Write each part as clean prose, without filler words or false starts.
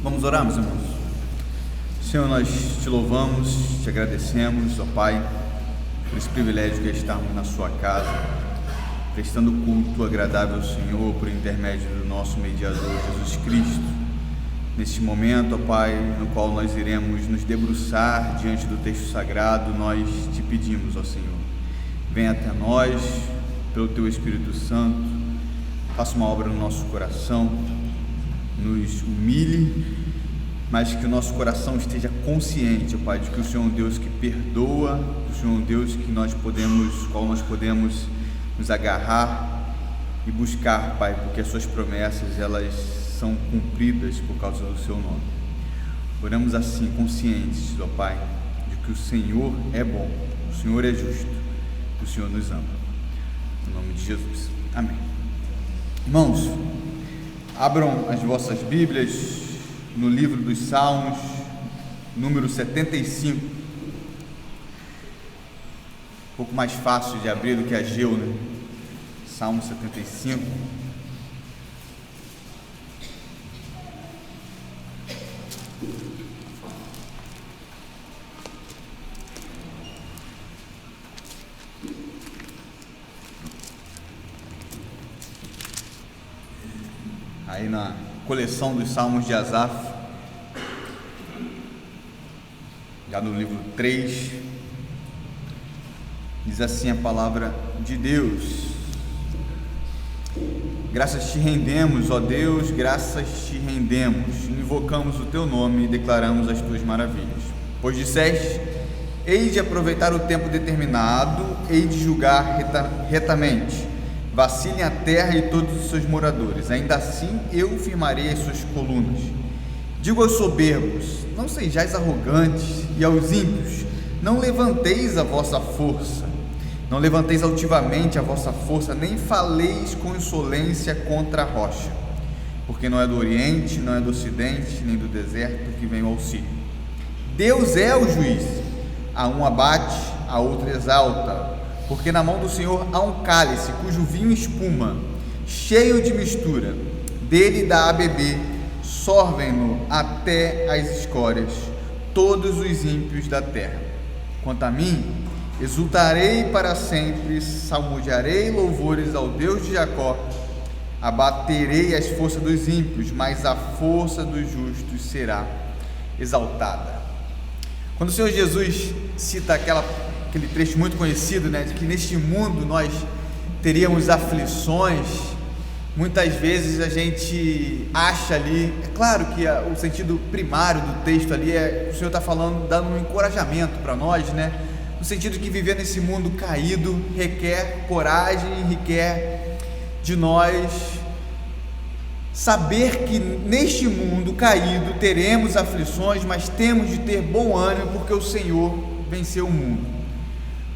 Vamos orar, meus irmãos. Senhor, nós te louvamos, te agradecemos, ó Pai, por esse privilégio que é estarmos na sua casa, prestando culto agradável ao Senhor por intermédio do nosso mediador Jesus Cristo. Neste momento, ó Pai, no qual nós iremos nos debruçar diante do texto sagrado, nós te pedimos, ó Senhor, venha até nós pelo teu Espírito Santo, faça uma obra no nosso coração, nos humilhe, mas que o nosso coração esteja consciente, ó Pai, de que o Senhor é um Deus que perdoa, que o Senhor é um Deus que qual nós podemos nos agarrar e buscar, Pai, porque as suas promessas, elas são cumpridas por causa do seu nome. Oramos assim, conscientes, ó Pai, de que o Senhor é bom, o Senhor é justo, que o Senhor nos ama. Em nome de Jesus. Amém. Irmãos, abram as vossas Bíblias no livro dos Salmos, número 75. Um pouco mais fácil de abrir do que Ageu, né? Salmo 75. Aí na coleção dos Salmos de Asaf, já no livro 3, diz assim a palavra de Deus: graças te rendemos, ó Deus, graças te rendemos, invocamos o teu nome e declaramos as tuas maravilhas. Pois disseste: hei de aproveitar o tempo determinado, hei de julgar retamente. Vacilem a terra e todos os seus moradores, ainda assim eu firmarei as suas colunas. Digo aos soberbos: não sejais arrogantes, e aos ímpios: não levanteis a vossa força. Não levanteis altivamente a vossa força, nem faleis com insolência contra a rocha, porque não é do oriente, não é do ocidente, nem do deserto que vem o auxílio. Deus é o juiz, a um abate, a outro exalta, porque na mão do Senhor há um cálice, cujo vinho espuma, cheio de mistura, dele dá a beber, sorvem-no até as escórias, todos os ímpios da terra. Quanto a mim, exultarei para sempre, salmodiarei louvores ao Deus de Jacó, abaterei as forças dos ímpios, mas a força dos justos será exaltada. Quando o Senhor Jesus cita aquele trecho muito conhecido, né, de que neste mundo nós teríamos aflições, muitas vezes a gente acha ali, é claro que o sentido primário do texto ali o Senhor está falando, dando um encorajamento para nós, né, no sentido de que viver nesse mundo caído requer coragem, requer de nós saber que neste mundo caído teremos aflições, mas temos de ter bom ânimo, porque o Senhor venceu o mundo.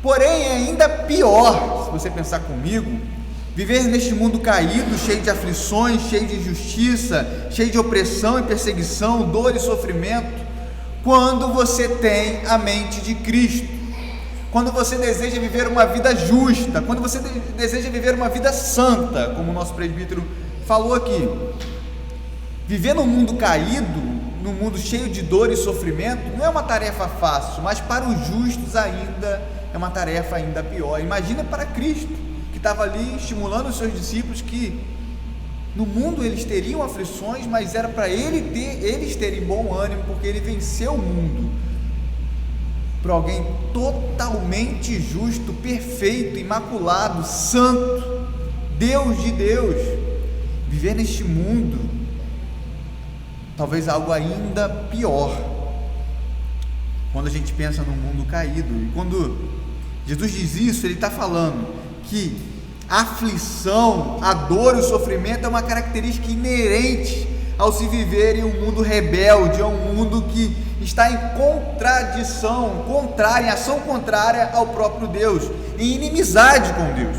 Porém, é ainda pior, se você pensar comigo, viver neste mundo caído, cheio de aflições, cheio de injustiça, cheio de opressão e perseguição, dor e sofrimento, quando você tem a mente de Cristo, quando você deseja viver uma vida justa, quando você deseja viver uma vida santa, como o nosso presbítero falou aqui. Viver num mundo caído, num mundo cheio de dor e sofrimento, não é uma tarefa fácil, mas para os justos ainda é uma tarefa ainda pior. Imagina para Cristo, que estava ali estimulando os seus discípulos que no mundo eles teriam aflições, mas era para eles terem bom ânimo, porque ele venceu o mundo. Para alguém totalmente justo, perfeito, imaculado, santo, Deus de Deus, viver neste mundo, talvez algo ainda pior, quando a gente pensa no mundo caído. E quando Jesus diz isso, ele está falando que a aflição, a dor e o sofrimento é uma característica inerente ao se viver em um mundo rebelde, a um mundo que está em contradição, em ação contrária ao próprio Deus, em inimizade com Deus.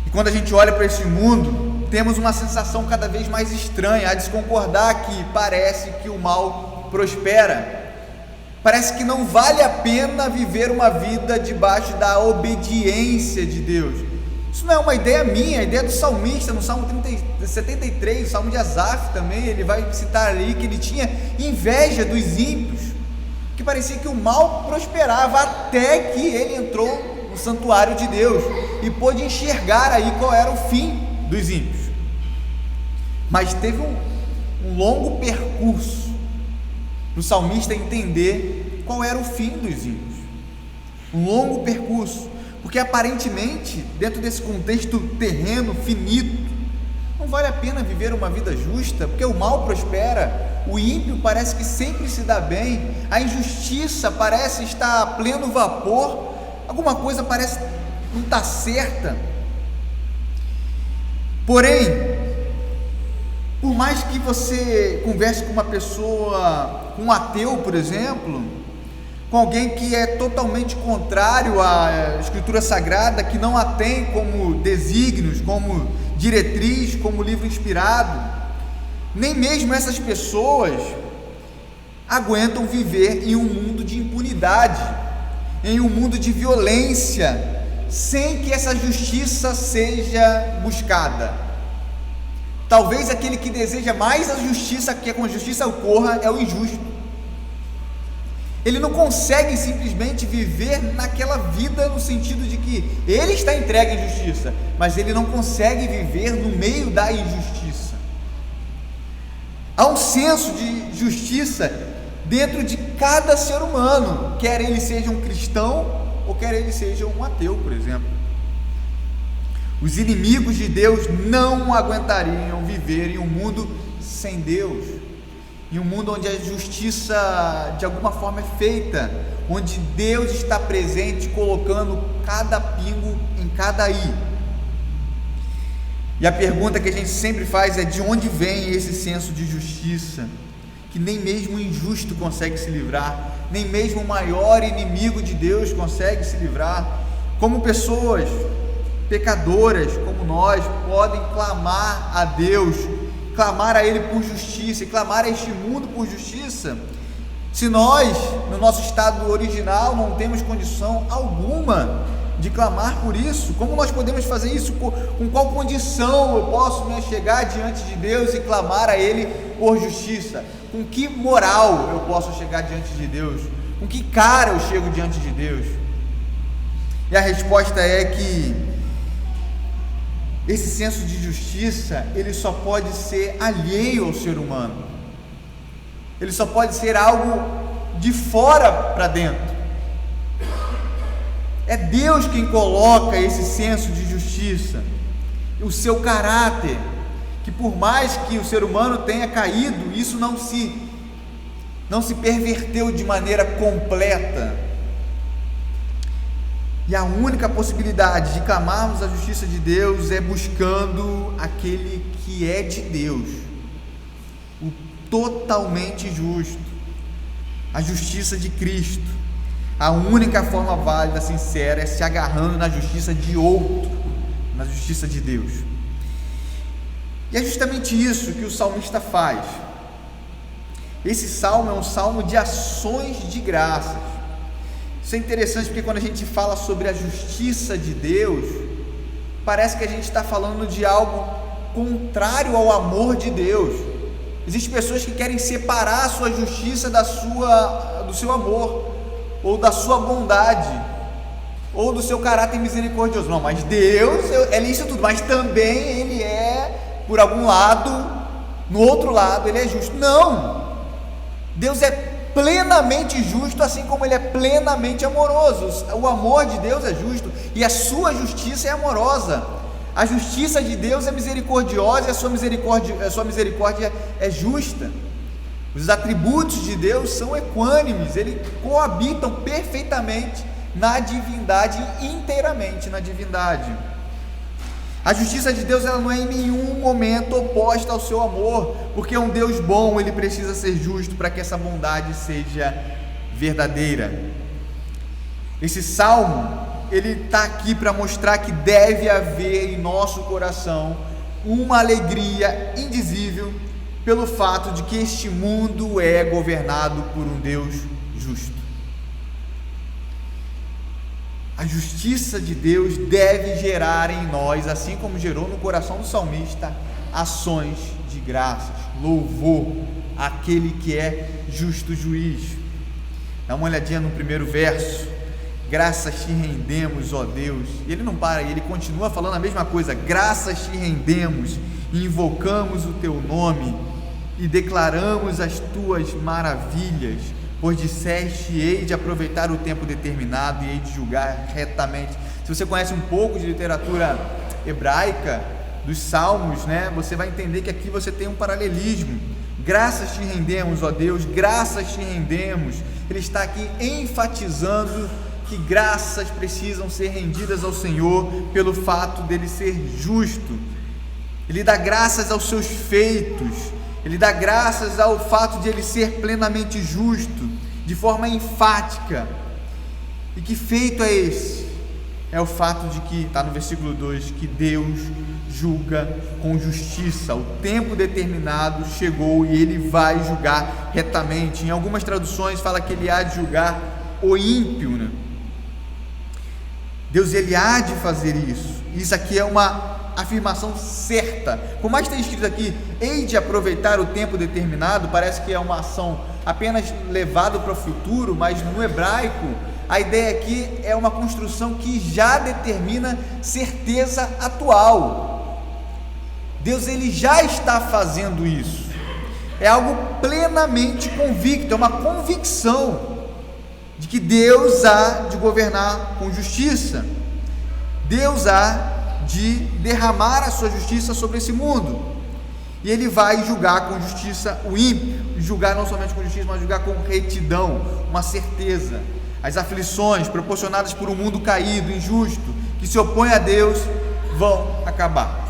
E quando a gente olha para esse mundo, temos uma sensação cada vez mais estranha, a desconcordar que parece que o mal prospera. Parece que não vale a pena viver uma vida debaixo da obediência de Deus. Isso não é uma ideia minha, é a ideia do salmista, no Salmo 73, o Salmo de Asaf também, ele vai citar ali que ele tinha inveja dos ímpios, que parecia que o mal prosperava, até que ele entrou no santuário de Deus e pôde enxergar aí qual era o fim dos ímpios. Mas teve um longo percurso para o salmista entender qual era o fim dos ímpios, um longo percurso, porque aparentemente, dentro desse contexto terreno, finito, não vale a pena viver uma vida justa, porque o mal prospera, o ímpio parece que sempre se dá bem, a injustiça parece estar a pleno vapor, alguma coisa parece não estar certa. Porém, por mais que você converse com uma pessoa, com um ateu, por exemplo, com alguém que é totalmente contrário à Escritura Sagrada, que não a tem como desígnios, como diretriz, como livro inspirado, nem mesmo essas pessoas aguentam viver em um mundo de impunidade, em um mundo de violência, sem que essa justiça seja buscada. Talvez aquele que deseja mais a justiça, que com a justiça ocorra, é o injusto. Ele não consegue simplesmente viver naquela vida no sentido de que ele está entregue à injustiça, mas ele não consegue viver no meio da injustiça. Há um senso de justiça dentro de cada ser humano, quer ele seja um cristão ou quer ele seja um ateu, por exemplo. Os inimigos de Deus não aguentariam viver em um mundo sem Deus, em um mundo onde a justiça de alguma forma é feita, onde Deus está presente, colocando cada pingo em cada i. E a pergunta que a gente sempre faz é: de onde vem esse senso de justiça, que nem mesmo o injusto consegue se livrar, nem mesmo o maior inimigo de Deus consegue se livrar? Como pessoas pecadoras como nós podem clamar a Deus, clamar a Ele por justiça e clamar a este mundo por justiça, se nós, no nosso estado original, não temos condição alguma de clamar por isso? Como nós podemos fazer isso? Com qual condição eu posso me chegar diante de Deus e clamar a Ele por justiça? Com que moral eu posso chegar diante de Deus? Com que cara eu chego diante de Deus? E a resposta é que esse senso de justiça, ele só pode ser alheio ao ser humano, ele só pode ser algo de fora para dentro. É Deus quem coloca esse senso de justiça, o seu caráter, que por mais que o ser humano tenha caído, isso não se perverteu de maneira completa. E a única possibilidade de clamarmos a justiça de Deus é buscando aquele que é de Deus, o totalmente justo, a justiça de Cristo. A única forma válida, sincera, é se agarrando na justiça de outro, na justiça de Deus. E é justamente isso que o salmista faz. Esse salmo é um salmo de ações de graças. Isso é interessante porque quando a gente fala sobre a justiça de Deus, parece que a gente está falando de algo contrário ao amor de Deus. Existem pessoas que querem separar a sua justiça do seu amor, ou da sua bondade, ou do seu caráter misericordioso. Não, mas Deus, Ele é isso tudo, mas também Ele é, por algum lado, no outro lado, Ele é justo. Não! Deus é plenamente justo, assim como Ele é plenamente amoroso. O amor de Deus é justo e a sua justiça é amorosa. A justiça de Deus é misericordiosa e a sua misericórdia é justa. Os atributos de Deus são equânimes, eles coabitam perfeitamente na divindade, inteiramente na divindade. A justiça de Deus, ela não é em nenhum momento oposta ao seu amor, porque um Deus bom, Ele precisa ser justo para que essa bondade seja verdadeira. Esse salmo, ele está aqui para mostrar que deve haver em nosso coração uma alegria indizível pelo fato de que este mundo é governado por um Deus justo. A justiça de Deus deve gerar em nós, assim como gerou no coração do salmista, ações de graças, louvor àquele que é justo juiz. Dá uma olhadinha no primeiro verso: graças te rendemos, ó Deus. E ele não para, ele continua falando a mesma coisa: graças te rendemos, e invocamos o teu nome e declaramos as tuas maravilhas, pois disseste: hei de aproveitar o tempo determinado e hei de julgar retamente. Se você conhece um pouco de literatura hebraica, dos salmos, você vai entender que aqui você tem um paralelismo. Graças te rendemos, ó Deus, graças te rendemos. Ele está aqui enfatizando que graças precisam ser rendidas ao Senhor pelo fato dele ser justo. Ele dá graças aos seus feitos, ele dá graças ao fato de ele ser plenamente justo, de forma enfática. E que feito é esse? É o fato de que, está no versículo 2, que Deus julga com justiça. O tempo determinado chegou e ele vai julgar retamente. Em algumas traduções fala que ele há de julgar o ímpio, Deus, ele há de fazer isso. Isso aqui é uma afirmação certa. Por mais que tenha escrito aqui, hei de aproveitar o tempo determinado, parece que é uma ação apenas levada para o futuro, mas no hebraico, a ideia aqui é uma construção que já determina certeza atual. Deus, ele já está fazendo isso. É algo plenamente convicto, é uma convicção de que Deus há de governar com justiça. Deus há de derramar a sua justiça sobre esse mundo, e ele vai julgar com justiça o ímpio, julgar não somente com justiça, mas julgar com retidão, uma certeza. As aflições proporcionadas por um mundo caído, injusto, que se opõe a Deus, vão acabar.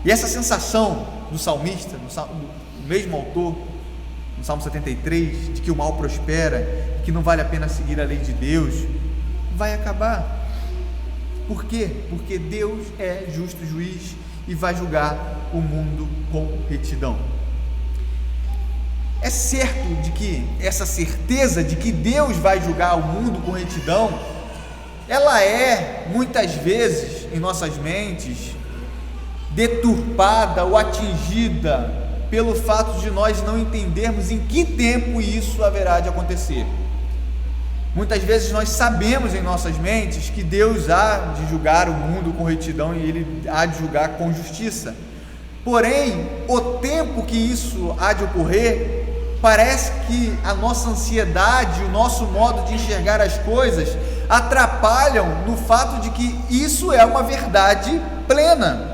E essa sensação do salmista, do mesmo autor, no Salmo 73, de que o mal prospera, que não vale a pena seguir a lei de Deus, vai acabar. Por quê? Porque Deus é justo juiz e vai julgar o mundo com retidão. É certo de que essa certeza de que Deus vai julgar o mundo com retidão, ela é muitas vezes em nossas mentes deturpada ou atingida pelo fato de nós não entendermos em que tempo isso haverá de acontecer. Muitas vezes nós sabemos em nossas mentes que Deus há de julgar o mundo com retidão e ele há de julgar com justiça. Porém, o tempo que isso há de ocorrer, parece que a nossa ansiedade, o nosso modo de enxergar as coisas atrapalham no fato de que isso é uma verdade plena.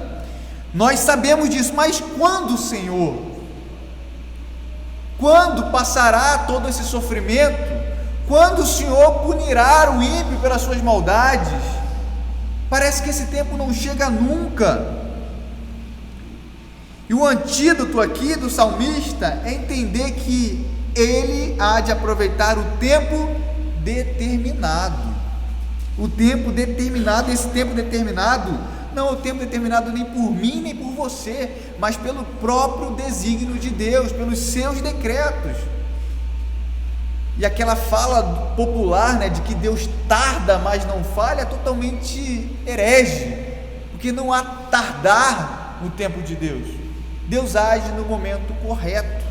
Nós sabemos disso, mas quando, Senhor? Quando passará todo esse sofrimento? Quando o Senhor punirá o ímpio pelas suas maldades? Parece que esse tempo não chega nunca. E o antídoto aqui do salmista é entender que ele há de aproveitar o tempo determinado. O tempo determinado, esse tempo determinado, não é o tempo determinado nem por mim nem por você, mas pelo próprio desígnio de Deus, pelos seus decretos. E aquela fala popular, de que Deus tarda, mas não falha, é totalmente herege, porque não há tardar no tempo de Deus. Deus age no momento correto.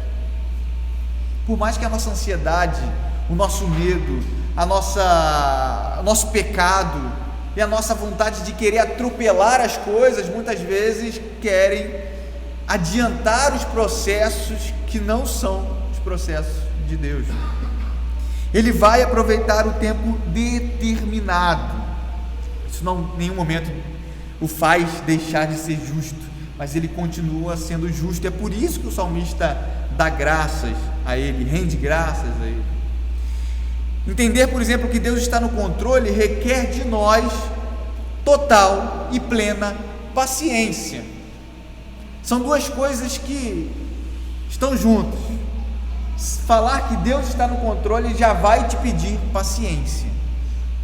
Por mais que a nossa ansiedade, o nosso medo, o nosso pecado e a nossa vontade de querer atropelar as coisas, muitas vezes querem adiantar os processos que não são os processos de Deus. Ele vai aproveitar o tempo determinado. Isso não em nenhum momento o faz deixar de ser justo, mas ele continua sendo justo. É por isso que o salmista dá graças a ele, rende graças a ele. Entender, por exemplo, que Deus está no controle requer de nós total e plena paciência. São duas coisas que estão juntas. Falar que Deus está no controle já vai te pedir paciência,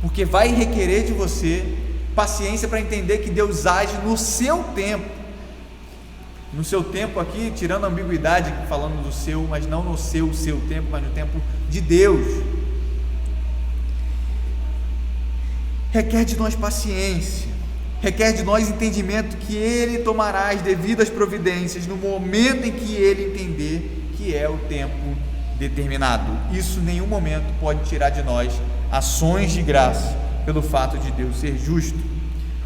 porque vai requerer de você paciência para entender que Deus age no seu tempo. No seu tempo aqui, tirando a ambiguidade, falando do seu, mas não no seu tempo, mas no tempo de Deus. requer de nós paciência, requer de nós entendimento que Ele tomará as devidas providências no momento em que Ele entender que é o tempo determinado. Isso em nenhum momento pode tirar de nós ações de graça pelo fato de Deus ser justo.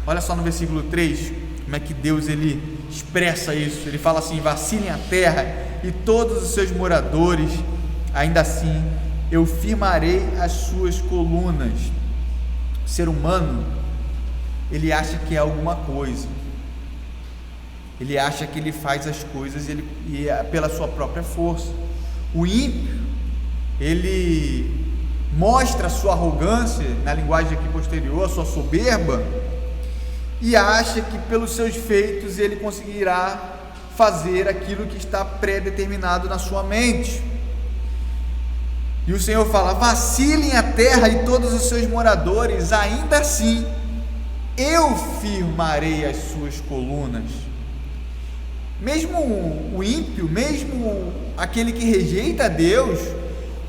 Olha só no versículo 3, como é que Deus ele expressa isso. Ele fala assim: vacilem a terra e todos os seus moradores, ainda assim eu firmarei as suas colunas. O ser humano, ele acha que é alguma coisa, ele acha que ele faz as coisas pela sua própria força. O ímpio, ele mostra a sua arrogância, na linguagem aqui posterior, a sua soberba, e acha que pelos seus feitos ele conseguirá fazer aquilo que está pré-determinado na sua mente. E o Senhor fala: vacilem a terra e todos os seus moradores, ainda assim eu firmarei as suas colunas. Mesmo o ímpio, mesmo aquele que rejeita Deus,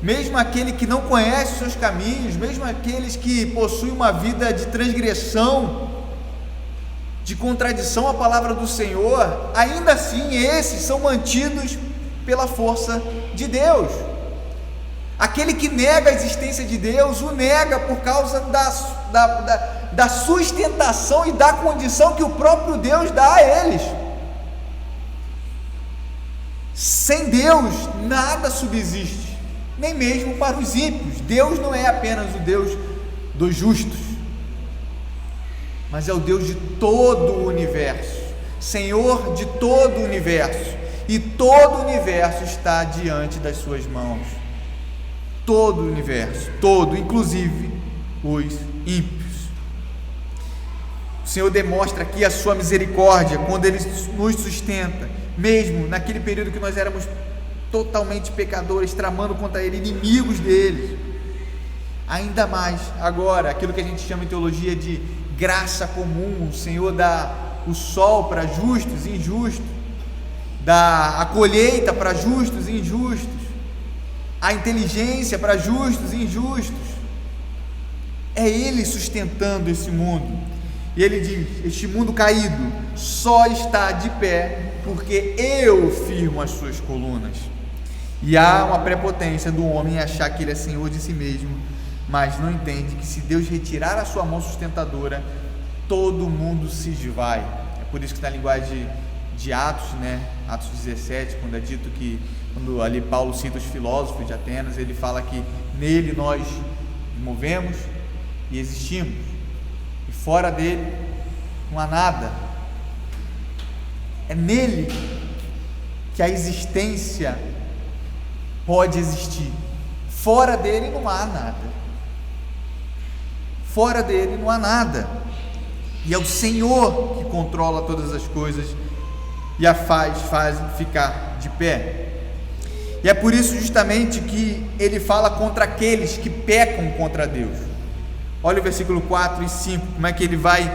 mesmo aquele que não conhece os seus caminhos, mesmo aqueles que possuem uma vida de transgressão, de contradição à palavra do Senhor, ainda assim esses são mantidos pela força de Deus. Aquele que nega a existência de Deus, o nega por causa da sustentação e da condição que o próprio Deus dá a eles. Sem Deus nada subsiste, nem mesmo para os ímpios. Deus não é apenas o Deus dos justos, mas é o Deus de todo o universo, Senhor de todo o universo, e todo o universo está diante das suas mãos. Todo o universo, todo, inclusive os ímpios. O Senhor demonstra aqui a sua misericórdia quando Ele nos sustenta, mesmo naquele período que nós éramos totalmente pecadores, tramando contra Ele, inimigos dele. Ainda mais agora, aquilo que a gente chama em teologia de graça comum. O Senhor dá o sol para justos e injustos, dá a colheita para justos e injustos, a inteligência para justos e injustos. É Ele sustentando esse mundo. E Ele diz: este mundo caído só está de pé porque eu firmo as suas colunas. E há uma prepotência do homem em achar que ele é senhor de si mesmo, mas não entende que se Deus retirar a sua mão sustentadora, todo mundo se esvai. É por isso que na linguagem de Atos, Atos 17, quando é dito que, quando ali Paulo cita os filósofos de Atenas, ele fala que nele nós movemos e existimos, e fora dele não há nada. É nele que a existência pode existir, fora dele não há nada. Fora dele não há nada, e é o Senhor que controla todas as coisas e a faz ficar de pé. E é por isso justamente que ele fala contra aqueles que pecam contra Deus. Olha o versículo 4 e 5, como é que ele vai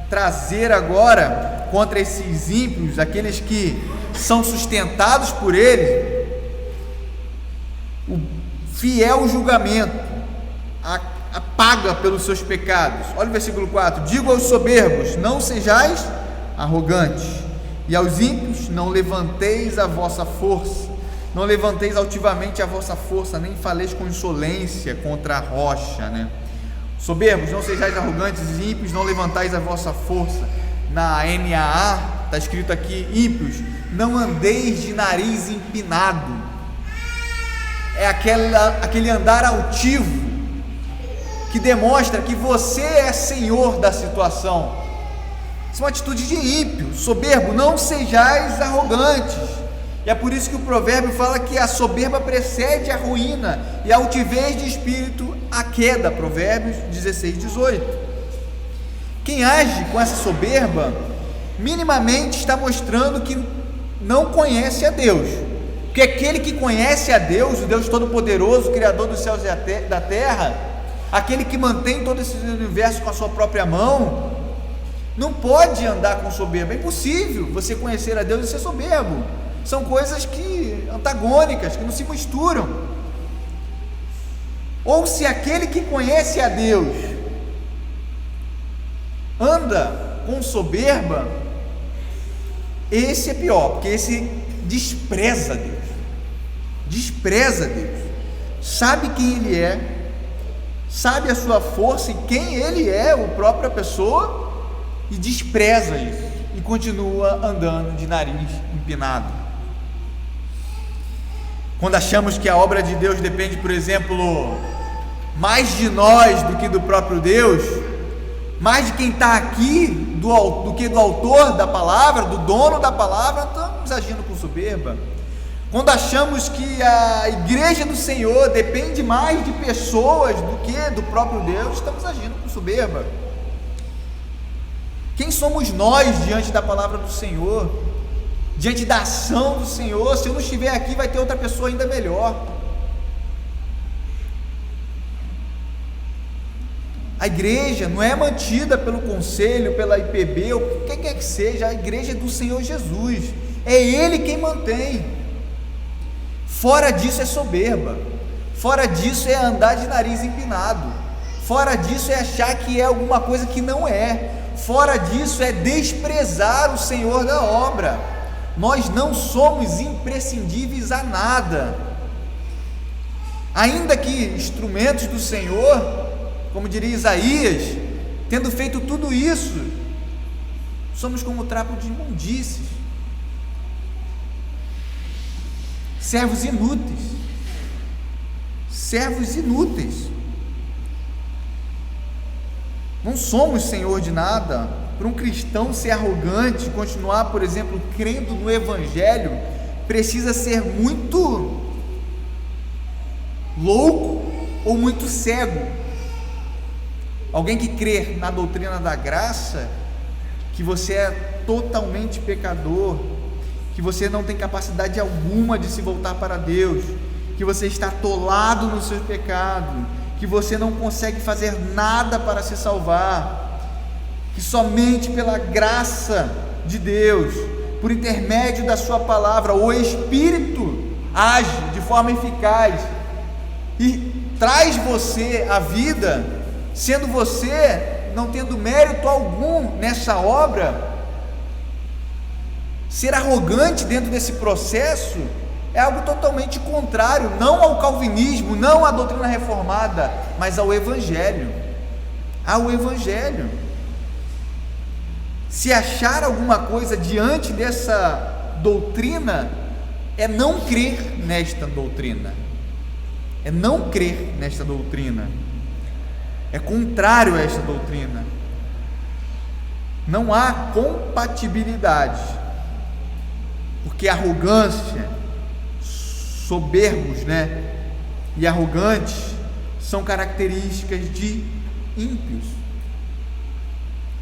trazer agora contra esses ímpios, aqueles que são sustentados por ele, o fiel julgamento, a paga pelos seus pecados. Olha o versículo 4: digo aos soberbos, não sejais arrogantes, e aos ímpios, não levanteis a vossa força, não levanteis altivamente a vossa força, nem faleis com insolência contra a rocha, Soberbos, não sejais arrogantes, e ímpios, não levantais a vossa força. Na NAA está escrito aqui: ímpios, não andeis de nariz empinado. É aquele andar altivo que demonstra que você é senhor da situação. Isso é uma atitude de ímpio. Soberbo, não sejais arrogantes. E é por isso que o provérbio fala que a soberba precede a ruína e a altivez de espírito a queda. Provérbios 16, 18. Quem age com essa soberba minimamente está mostrando que não conhece a Deus, porque aquele que conhece a Deus, o Deus Todo-Poderoso, Criador dos céus e da terra, aquele que mantém todo esse universo com a sua própria mão, não pode andar com soberba. É impossível você conhecer a Deus e ser soberbo. São coisas antagônicas, que não se misturam. Ou se aquele que conhece a Deus anda com soberba, esse é pior, porque esse despreza Deus, sabe quem Ele é, sabe a sua força e quem Ele é, a própria pessoa, e despreza isso, e continua andando de nariz empinado. Quando achamos que a obra de Deus depende, por exemplo, mais de nós do que do próprio Deus, mais de quem está aqui do que do autor da palavra, do dono da palavra, estamos agindo com soberba. Quando achamos que a igreja do Senhor depende mais de pessoas do que do próprio Deus, estamos agindo com soberba. Quem somos nós diante da palavra do Senhor, diante da ação do Senhor? Se eu não estiver aqui, vai ter outra pessoa ainda melhor. A igreja não é mantida pelo conselho, pela IPB, ou o que quer que seja. A igreja é do Senhor Jesus, é Ele quem mantém. Fora disso é soberba, fora disso é andar de nariz empinado, fora disso é achar que é alguma coisa que não é, fora disso é desprezar o Senhor da obra. Nós não somos imprescindíveis a nada, ainda que instrumentos do Senhor, como diria Isaías, tendo feito tudo isso, somos como trapo de imundícies, servos inúteis, não somos senhor de nada. Para um cristão ser arrogante, continuar, por exemplo, crendo no Evangelho, precisa ser muito louco ou muito cego. Alguém que crê na doutrina da graça, que você é totalmente pecador, que você não tem capacidade alguma de se voltar para Deus, que você está atolado no seu pecado, que você não consegue fazer nada para se salvar, que somente pela graça de Deus, por intermédio da sua palavra, o Espírito age de forma eficaz e traz você à vida, sendo você não tendo mérito algum nessa obra. Ser arrogante dentro desse processo é algo totalmente contrário, não ao calvinismo, não à doutrina reformada, mas ao Evangelho. Se achar alguma coisa diante dessa doutrina, é não crer nesta doutrina, é contrário a esta doutrina, não há compatibilidade, porque arrogância, soberbos, e arrogantes são características de ímpios.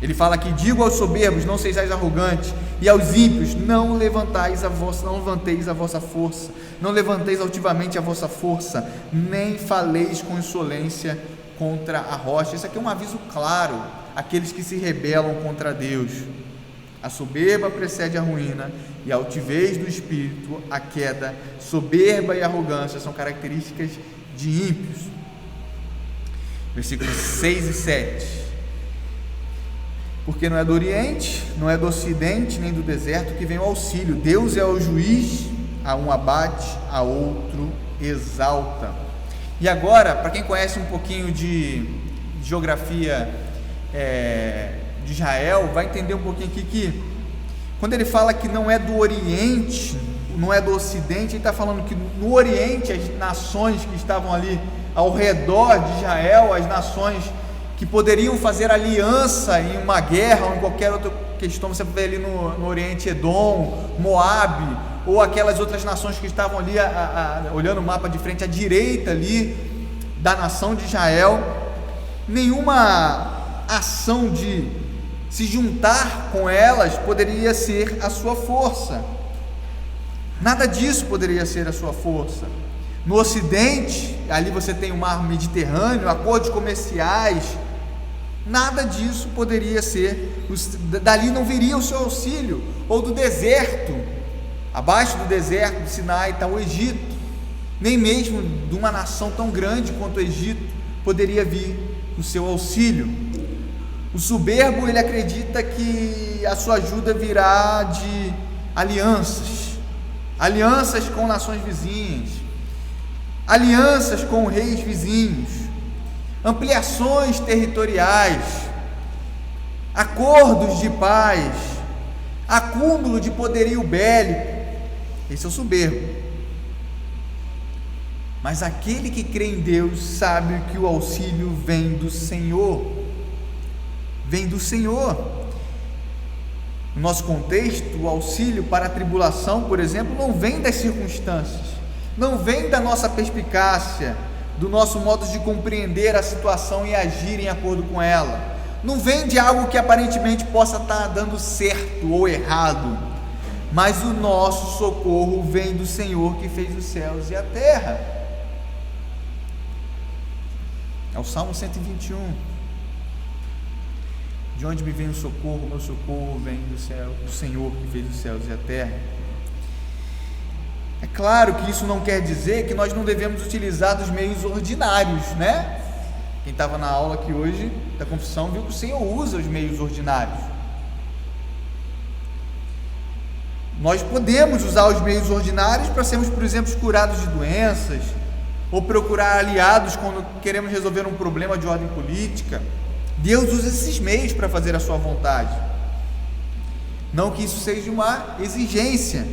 Ele fala aqui: digo aos soberbos, não sejais arrogantes, e aos ímpios, não levanteis a vossa força, não levanteis altivamente a vossa força, nem faleis com insolência contra a rocha. Isso aqui é um aviso claro àqueles que se rebelam contra Deus. A soberba precede a ruína, e a altivez do espírito a queda. Soberba e arrogância são características de ímpios. Versículos 6 e 7. Porque não é do Oriente, não é do Ocidente, nem do deserto que vem o auxílio. Deus é o juiz, a um abate, a outro exalta. E agora, para quem conhece um pouquinho de geografia de Israel, vai entender um pouquinho aqui que, quando ele fala que não é do Oriente, não é do Ocidente, ele está falando que no Oriente, as nações que estavam ali ao redor de Israel, as nações que poderiam fazer aliança em uma guerra ou em qualquer outra questão, você vê ali no Oriente Edom, Moabe, ou aquelas outras nações que estavam ali, olhando o mapa de frente, à direita ali da nação de Israel, nenhuma ação de se juntar com elas poderia ser a sua força, nada disso poderia ser a sua força. No Ocidente, ali você tem o mar Mediterrâneo, acordos comerciais, nada disso poderia ser, dali não viria o seu auxílio. Ou do deserto, abaixo do deserto do Sinai está o Egito, nem mesmo de uma nação tão grande quanto o Egito poderia vir o seu auxílio. O soberbo, ele acredita que a sua ajuda virá de alianças com nações vizinhas, alianças com reis vizinhos, ampliações territoriais, acordos de paz, acúmulo de poderio bélico. Esse é o soberbo. Mas aquele que crê em Deus sabe que o auxílio vem do Senhor. Vem do Senhor. No nosso contexto, o auxílio para a tribulação, por exemplo, não vem das circunstâncias, não vem da nossa perspicácia, do nosso modo de compreender a situação e agir em acordo com ela. Não vem de algo que aparentemente possa estar dando certo ou errado, mas o nosso socorro vem do Senhor que fez os céus e a terra. É o Salmo 121. De onde me vem o socorro? Meu socorro vem do céu, do Senhor que fez os céus e a terra. É claro que isso não quer dizer que nós não devemos utilizar dos meios ordinários, né? Quem estava na aula aqui hoje da confissão viu que o Senhor usa os meios ordinários. Nós podemos usar os meios ordinários para sermos, por exemplo, curados de doenças, ou procurar aliados quando queremos resolver um problema de ordem política. Deus usa esses meios para fazer a sua vontade. Não que isso seja uma exigência.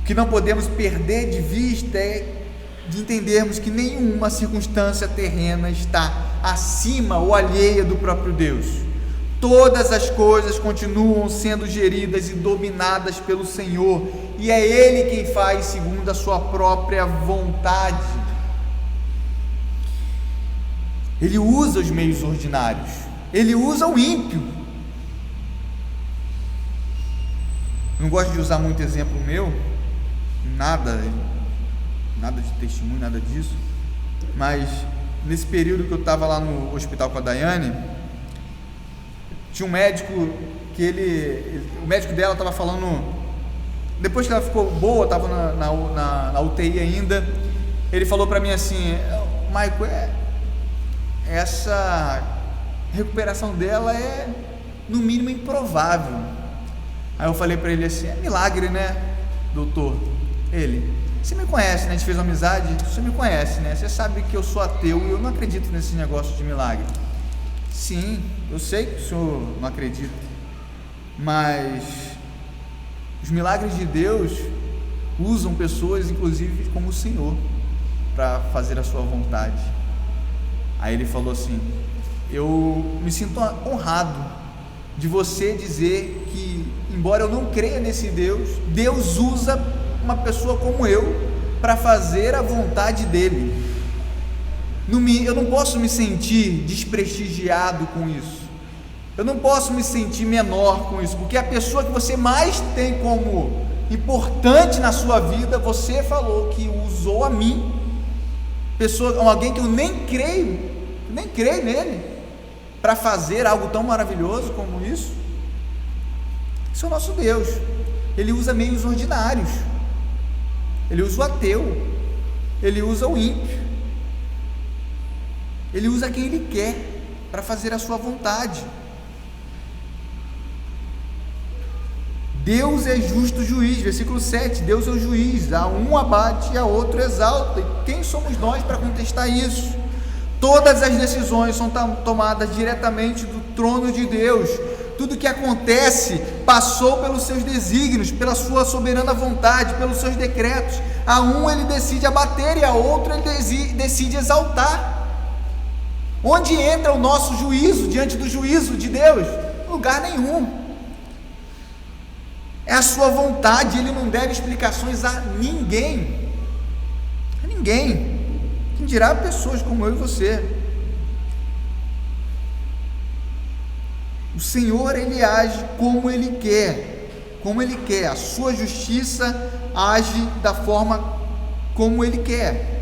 O que não podemos perder de vista é de entendermos que nenhuma circunstância terrena está acima ou alheia do próprio Deus. Todas as coisas continuam sendo geridas e dominadas pelo Senhor, e é Ele quem faz segundo a sua própria vontade. Ele usa os meios ordinários, Ele usa o ímpio. Não gosto de usar muito exemplo meu, nada de testemunho, nada disso, mas nesse período que eu estava lá no hospital com a Daiane, tinha um médico que o médico dela estava falando, depois que ela ficou boa, estava na UTI ainda, ele falou para mim assim: Michael, essa recuperação dela é no mínimo improvável. Aí eu falei para ele assim: é milagre, né, doutor? Ele: você me conhece, né? A gente fez uma amizade, você me conhece, né? Você sabe que eu sou ateu e eu não acredito nesse negócio de milagre. Sim, eu sei que o senhor não acredita, mas os milagres de Deus usam pessoas, inclusive como o Senhor, para fazer a sua vontade. Aí ele falou assim: eu me sinto honrado de você dizer que, embora eu não creia nesse Deus, Deus usa uma pessoa como eu para fazer a vontade dele. Eu não posso me sentir desprestigiado com isso, eu não posso me sentir menor com isso, porque a pessoa que você mais tem como importante na sua vida, você falou que usou a mim, alguém que eu nem creio nele, para fazer algo tão maravilhoso como isso. Esse é o nosso Deus. Ele usa meios ordinários, Ele usa o ateu, Ele usa o ímpio, Ele usa quem Ele quer para fazer a sua vontade. Deus é justo juiz, versículo 7, Deus é o juiz, a um abate e a outro exalta, e quem somos nós para contestar isso? Todas as decisões são tomadas diretamente do trono de Deus, tudo que acontece passou pelos seus desígnios, pela sua soberana vontade, pelos seus decretos. A um Ele decide abater e a outro Ele decide exaltar. Onde entra o nosso juízo diante do juízo de Deus? Lugar nenhum. É a sua vontade, Ele não deve explicações a ninguém. A ninguém. Quem dirá a pessoas como eu e você. O Senhor, Ele age como Ele quer, a sua justiça age da forma como Ele quer.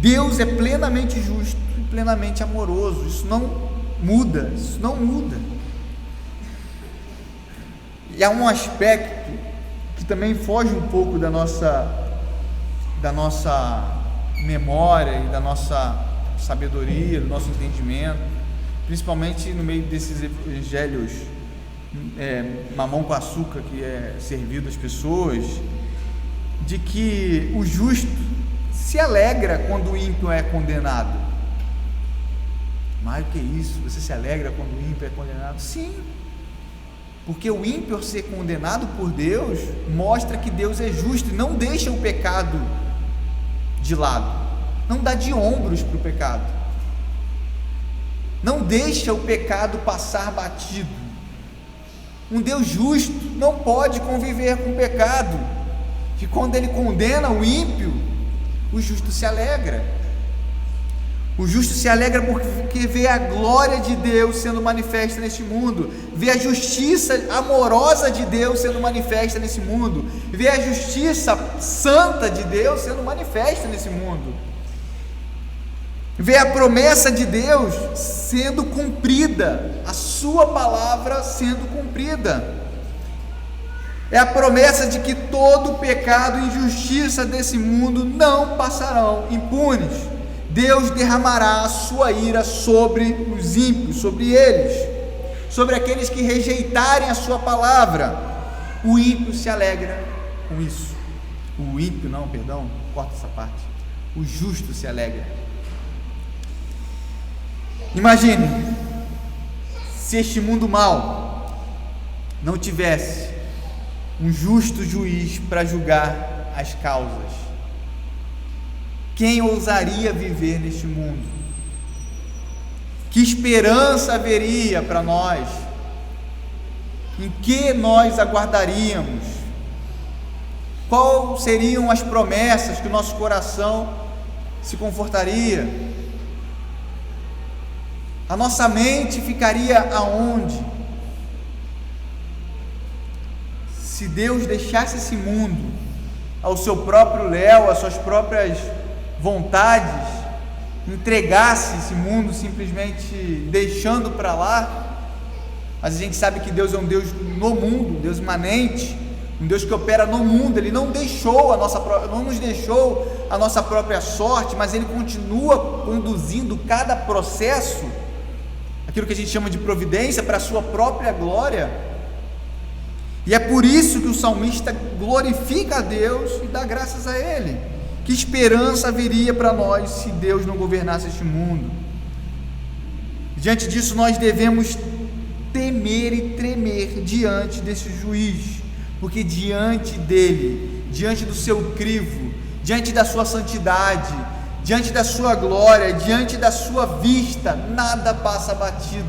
Deus é plenamente justo e plenamente amoroso, isso não muda. E há um aspecto que também foge um pouco da nossa memória e da nossa sabedoria, do nosso entendimento, principalmente no meio desses evangelhos mamão com açúcar que é servido às pessoas, de que o justo se alegra quando o ímpio é condenado. Mais do que isso, você se alegra quando o ímpio é condenado? Sim, porque o ímpio, ao ser condenado por Deus, mostra que Deus é justo e não deixa o pecado de lado, não dá de ombros para o pecado, não deixa o pecado passar batido. Um Deus justo não pode conviver com o pecado, que quando ele condena o ímpio, o justo se alegra. O justo se alegra porque vê a glória de Deus sendo manifesta neste mundo, vê a justiça amorosa de Deus sendo manifesta nesse mundo, vê a justiça santa de Deus sendo manifesta nesse mundo, vê a promessa de Deus sendo cumprida, a sua palavra sendo cumprida. É a promessa de que todo pecado e injustiça desse mundo não passarão impunes. Deus derramará a sua ira sobre os ímpios, sobre eles, sobre aqueles que rejeitarem a sua palavra. O ímpio se alegra com isso. O ímpio não, perdão, corta essa parte. O justo se alegra. Imagine se este mundo mau não tivesse um justo juiz para julgar as causas. Quem ousaria viver neste mundo? Que esperança haveria para nós? Em que nós aguardaríamos? Quais seriam as promessas que o nosso coração se confortaria? A nossa mente ficaria aonde? Se Deus deixasse esse mundo ao seu próprio léu, às suas próprias vontades, entregasse esse mundo simplesmente deixando para lá. Mas a gente sabe que Deus é um Deus no mundo, um Deus imanente, um Deus que opera no mundo. Ele não nos deixou a nossa própria sorte, mas Ele continua conduzindo cada processo, aquilo que a gente chama de providência, para a sua própria glória. E é por isso que o salmista glorifica a Deus e dá graças a Ele. Que esperança haveria para nós se Deus não governasse este mundo? Diante disso, nós devemos temer e tremer diante desse juiz, porque diante dele, diante do seu crivo, diante da sua santidade, diante da sua glória, diante da sua vista, nada passa batido.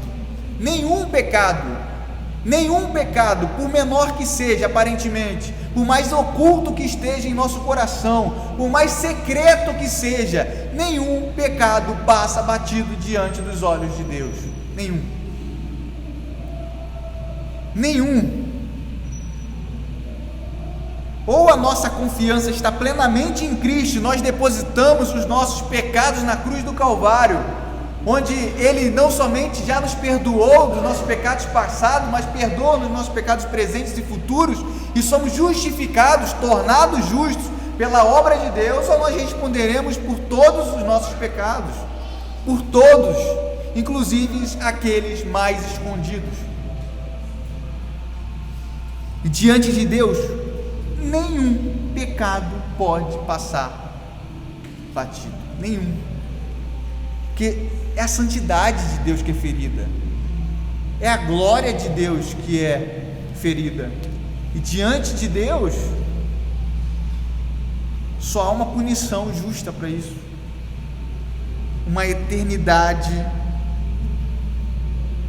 Nenhum pecado, por menor que seja aparentemente, por mais oculto que esteja em nosso coração, por mais secreto que seja, nenhum pecado passa batido diante dos olhos de Deus. Nenhum. Ou a nossa confiança está plenamente em Cristo, nós depositamos os nossos pecados na cruz do Calvário, onde Ele não somente já nos perdoou dos nossos pecados passados, mas perdoa nos nossos pecados presentes e futuros, e somos justificados, tornados justos pela obra de Deus, ou nós responderemos por todos os nossos pecados, por todos, inclusive aqueles mais escondidos. E diante de Deus, nenhum pecado pode passar batido, nenhum, porque é a santidade de Deus que é ferida, é a glória de Deus que é ferida, e diante de Deus só há uma punição justa para isso, uma eternidade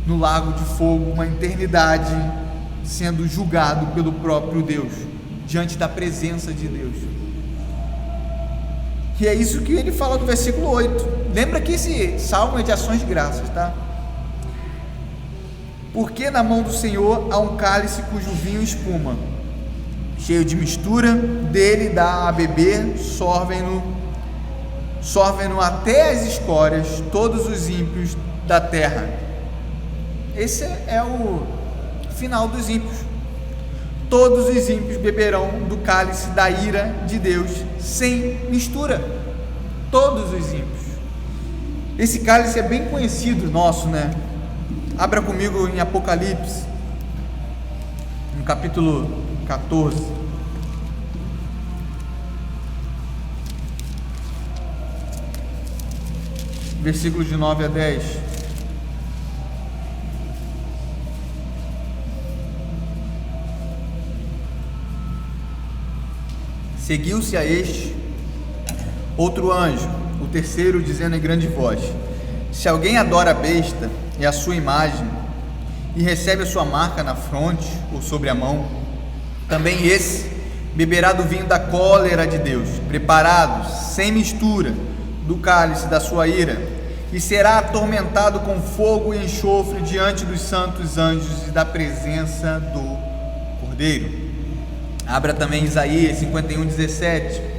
no lago de fogo, uma eternidade sendo julgado pelo próprio Deus, diante da presença de Deus. E é isso que ele fala no versículo 8. Lembra que esse salmo é de ações de graças, tá? Porque na mão do Senhor há um cálice cujo vinho espuma, cheio de mistura, dele dá a beber, sorvem-no até as escórias todos os ímpios da terra. Esse é o final dos ímpios. Todos os ímpios beberão do cálice da ira de Deus sem mistura. Todos os ímpios. Esse cálice é bem conhecido nosso, né? Abra comigo em Apocalipse, no capítulo 14. Versículos de 9 a 10. Seguiu-se a este outro anjo, o terceiro, dizendo em grande voz: se alguém adora a besta e a sua imagem, e recebe a sua marca na fronte ou sobre a mão, também esse beberá do vinho da cólera de Deus, preparado sem mistura do cálice da sua ira, e será atormentado com fogo e enxofre diante dos santos anjos e da presença do Cordeiro. Abra também Isaías 51:17.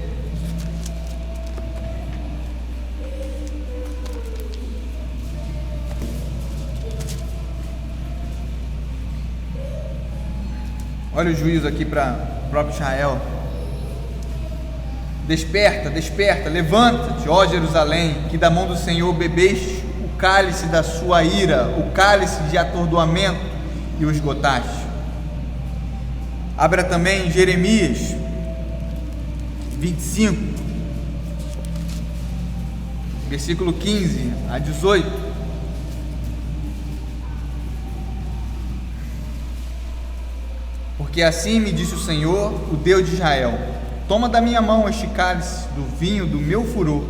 Olha o juízo aqui para o próprio Israel. Desperta, desperta, levanta-te, ó Jerusalém, que da mão do Senhor bebeste o cálice da sua ira, o cálice de atordoamento, e o esgotaste. Abra também Jeremias 25, versículo 15 a 18. Porque assim me disse o Senhor, o Deus de Israel: toma da minha mão este cálice do vinho do meu furor,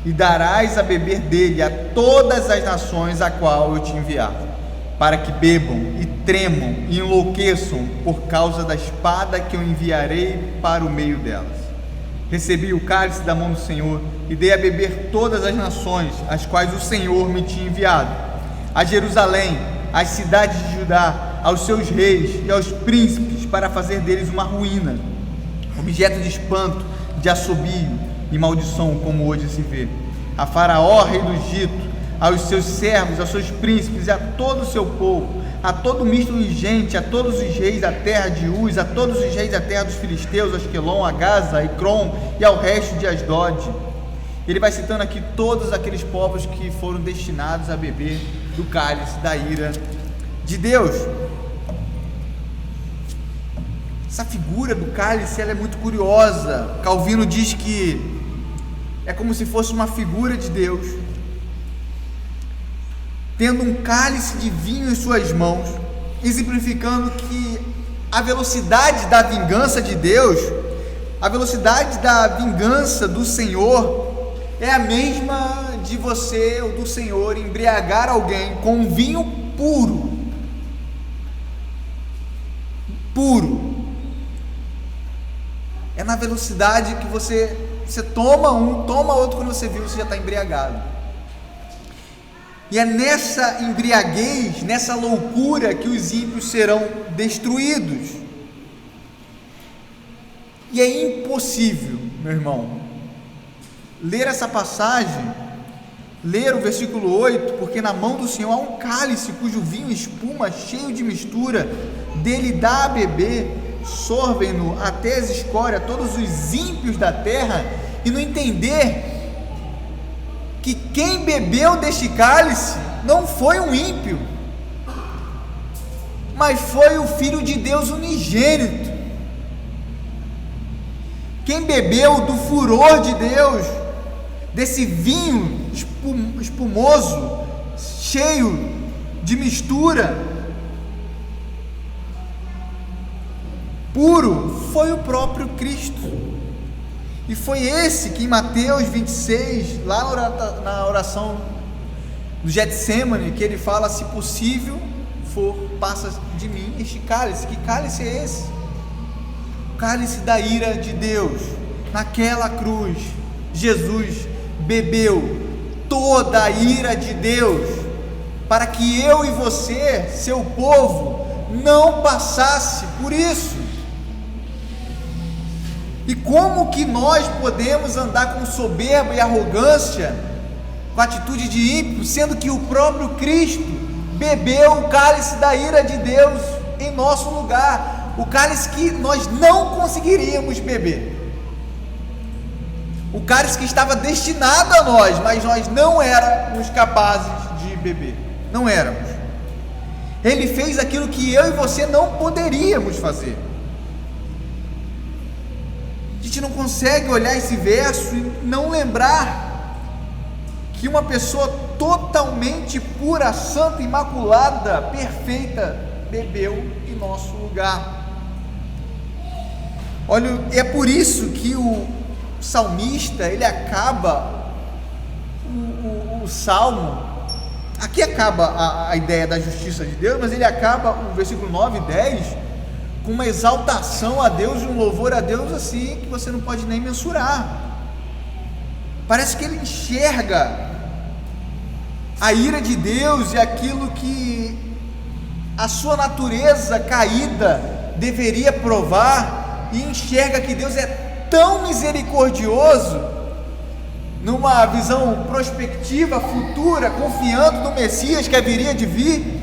e darás a beber dele a todas as nações a qual eu te enviar, para que bebam e tremam e enlouqueçam por causa da espada que eu enviarei para o meio delas. Recebi o cálice da mão do Senhor e dei a beber todas as nações as quais o Senhor me tinha enviado, a Jerusalém, às cidades de Judá, aos seus reis e aos príncipes, para fazer deles uma ruína, objeto de espanto, de assobio e maldição, como hoje se vê. A Faraó, rei do Egito, aos seus servos, aos seus príncipes e a todo o seu povo, a todo misto de gente, a todos os reis da terra de Uz, a todos os reis da terra dos filisteus, Asquelon, a Gaza, a Ecrom e ao resto de Asdod. Ele vai citando aqui todos aqueles povos que foram destinados a beber do cálice da ira de Deus. Essa figura do cálice, ela é muito curiosa. Calvino diz que é como se fosse uma figura de Deus tendo um cálice de vinho em suas mãos, exemplificando que a velocidade da vingança de Deus, a velocidade da vingança do Senhor é a mesma de você ou do Senhor embriagar alguém com um vinho puro. É na velocidade que você toma um, toma outro, quando você viu, você já está embriagado. E é nessa embriaguez, nessa loucura, que os ímpios serão destruídos. E é impossível, meu irmão, ler essa passagem, ler o versículo 8, porque na mão do Senhor há um cálice cujo vinho espuma, cheio de mistura, dele dá a beber, sorvem-no até as escórias todos os ímpios da terra, e não entender que quem bebeu deste cálice não foi um ímpio, mas foi o Filho de Deus unigênito. Quem bebeu do furor de Deus, desse vinho espumoso, cheio de mistura, puro, foi o próprio Cristo. E foi esse que em Mateus 26, lá na oração do Getsêmani, que ele fala: se possível for, passa de mim este cálice. Que cálice é esse? O cálice da ira de Deus. Naquela cruz, Jesus bebeu toda a ira de Deus, para que eu e você, seu povo, não passasse por isso. E como que nós podemos andar com soberba e arrogância, com atitude de ímpio, sendo que o próprio Cristo bebeu o cálice da ira de Deus em nosso lugar, o cálice que nós não conseguiríamos beber? o cálice que estava destinado a nós, mas nós não éramos capazes de beber, não éramos. Ele fez aquilo que eu e você não poderíamos fazer. A gente não consegue olhar esse verso e não lembrar que uma pessoa totalmente pura, santa, imaculada, perfeita, bebeu em nosso lugar. Olha, é por isso que o salmista, ele acaba o salmo, aqui acaba a ideia da justiça de Deus, mas ele acaba o versículo 9 e 10 com uma exaltação a Deus e um louvor a Deus assim que você não pode nem mensurar. Parece que ele enxerga a ira de Deus e aquilo que a sua natureza caída deveria provar, e enxerga que Deus é tão misericordioso, numa visão prospectiva, futura, confiando no Messias que haveria de vir,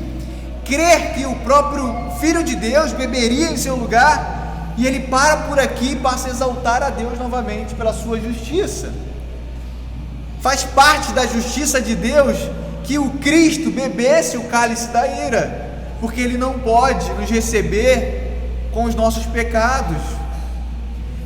crer que o próprio Filho de Deus beberia em seu lugar, e ele para por aqui e passa a exaltar a Deus novamente pela sua justiça. Faz parte da justiça de Deus que o Cristo bebesse o cálice da ira, porque ele não pode nos receber com os nossos pecados.